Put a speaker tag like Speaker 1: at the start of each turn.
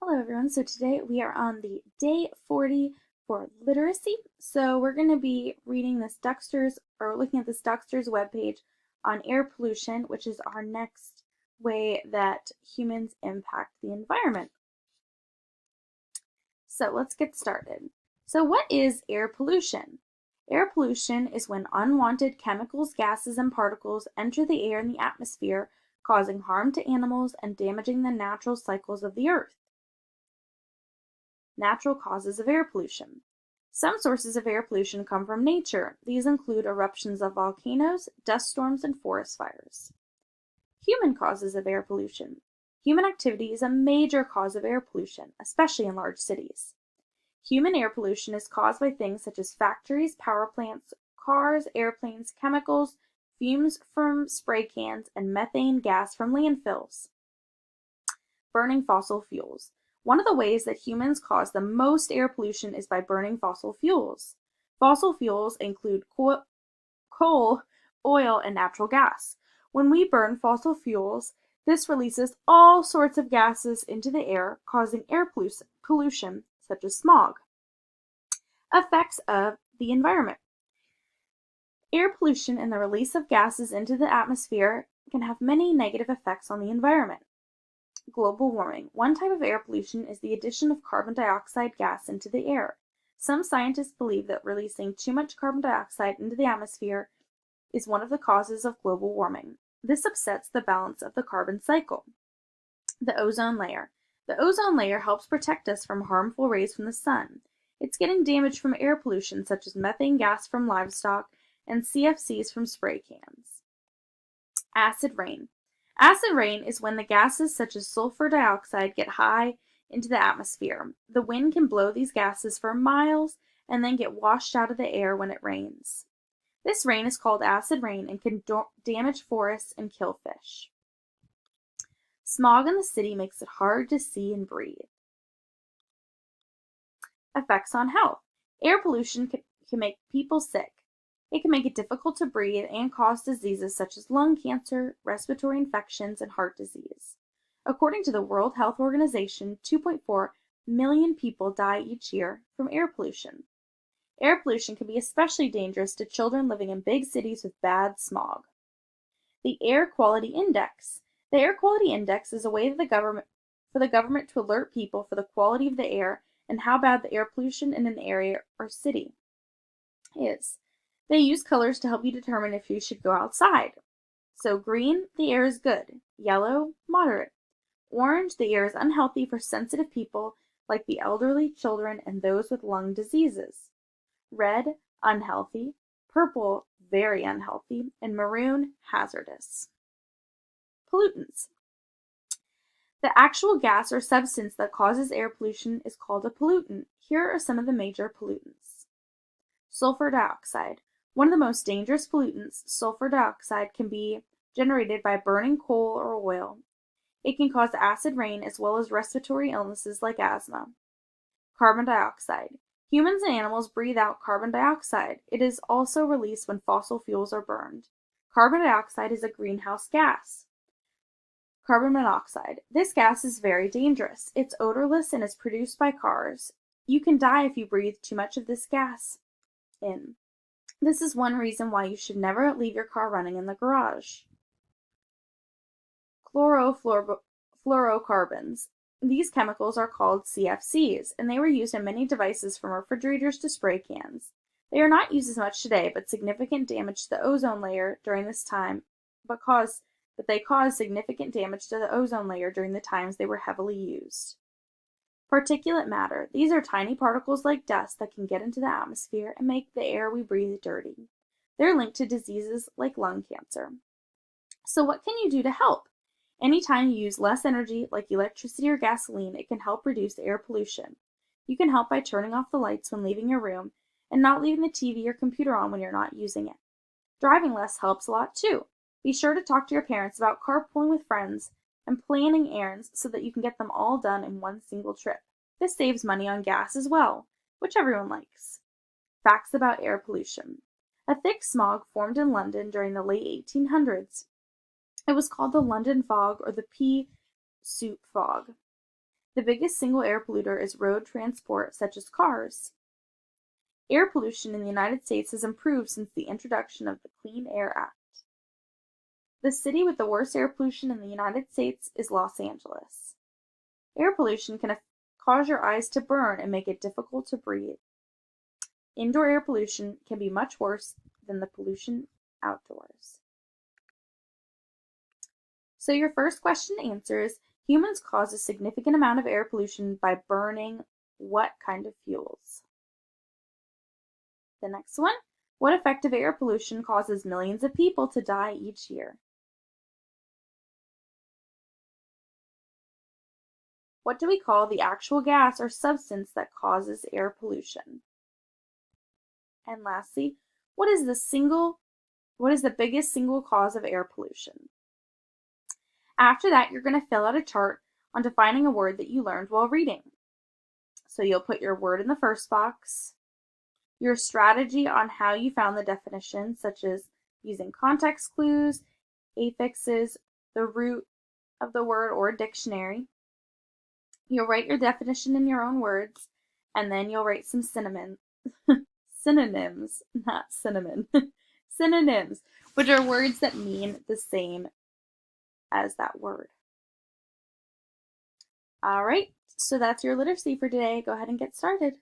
Speaker 1: Hello everyone, so today we are on the day 40 for literacy. So we're going to be reading this Dexter's, or looking at this Dexter's webpage on air pollution, which is our next way that humans impact the environment. So let's get started. So what is air pollution? Air pollution is when unwanted chemicals, gases, and particles enter the air and the atmosphere, causing harm to animals and damaging the natural cycles of the earth. Natural causes of air pollution. Some sources of air pollution come from nature. These include eruptions of volcanoes, dust storms, and forest fires. Human causes of air pollution. Human activity is a major cause of air pollution, especially in large cities. Human air pollution is caused by things such as factories, power plants, cars, airplanes, chemicals, fumes from spray cans, and methane gas from landfills. Burning fossil fuels. One of the ways that humans cause the most air pollution is by burning fossil fuels. Fossil fuels include coal, oil, and natural gas. When we burn fossil fuels, this releases all sorts of gases into the air, causing air pollution, such as smog. Effects of the environment. Air pollution and the release of gases into the atmosphere can have many negative effects on the environment. Global warming. One type of air pollution is the addition of carbon dioxide gas into the air. Some scientists believe that releasing too much carbon dioxide into the atmosphere is one of the causes of global warming. This upsets the balance of the carbon cycle. The ozone layer. The ozone layer helps protect us from harmful rays from the sun. It's getting damaged from air pollution such as methane gas from livestock and CFCs from spray cans. Acid rain. Acid rain is when the gases such as sulfur dioxide get high into the atmosphere. The wind can blow these gases for miles and then get washed out of the air when it rains. This rain is called acid rain and can damage forests and kill fish. Smog in the city makes it hard to see and breathe. Effects on health. Air pollution can make people sick. It can make it difficult to breathe and cause diseases such as lung cancer, respiratory infections, and heart disease. According to the World Health Organization, 2.4 million people die each year from air pollution. Air pollution can be especially dangerous to children living in big cities with bad smog. The Air Quality Index. The Air Quality Index is a way for the government to alert people for the quality of the air and how bad the air pollution in an area or city is. They use colors to help you determine if you should go outside. So green, the air is good. Yellow, moderate. Orange, the air is unhealthy for sensitive people like the elderly, children, and those with lung diseases. Red, unhealthy. Purple, very unhealthy. And maroon, hazardous. Pollutants. The actual gas or substance that causes air pollution is called a pollutant. Here are some of the major pollutants. Sulfur dioxide. One of the most dangerous pollutants, sulfur dioxide, can be generated by burning coal or oil. It can cause acid rain as well as respiratory illnesses like asthma. Carbon dioxide. Humans and animals breathe out carbon dioxide. It is also released when fossil fuels are burned. Carbon dioxide is a greenhouse gas. Carbon monoxide. This gas is very dangerous. It's odorless and is produced by cars. You can die if you breathe too much of this gas in. This is one reason why you should never leave your car running in the garage. Chlorofluorocarbons. These chemicals are called CFCs, and they were used in many devices from refrigerators to spray cans. They are not used as much today, but significant damage to the ozone layer during this time, but they caused significant damage to the ozone layer during the times they were heavily used. Particulate matter. These are tiny particles like dust that can get into the atmosphere and make the air we breathe dirty. They're linked to diseases like lung cancer. So what can you do to help? Anytime you use less energy, like electricity or gasoline, it can help reduce air pollution. You can help by turning off the lights when leaving your room and not leaving the TV or computer on when you're not using it. Driving less helps a lot too. Be sure to talk to your parents about carpooling with friends and planning errands so that you can get them all done in one single trip. This saves money on gas as well, which everyone likes. Facts about air pollution. A thick smog formed in London during the late 1800s. It was called the London fog or the pea soup fog. The biggest single air polluter is road transport, such as cars. Air pollution in the United States has improved since the introduction of the Clean Air Act. The city with the worst air pollution in the United States is Los Angeles. Air pollution can cause your eyes to burn and make it difficult to breathe. Indoor air pollution can be much worse than the pollution outdoors. So your first question to answer is, humans cause a significant amount of air pollution by burning what kind of fuels? The next one, what effect of air pollution causes millions of people to die each year? What do we call the actual gas or substance that causes air pollution? And lastly, what is the biggest single cause of air pollution? After that, you're going to fill out a chart on defining a word that you learned while reading. So you'll put your word in the first box, your strategy on how you found the definition, such as using context clues, affixes, the root of the word, or a dictionary. You'll write your definition in your own words, and then you'll write some synonyms, not cinnamon, synonyms, which are words that mean the same as that word. All right, so that's your literacy for today. Go ahead and get started.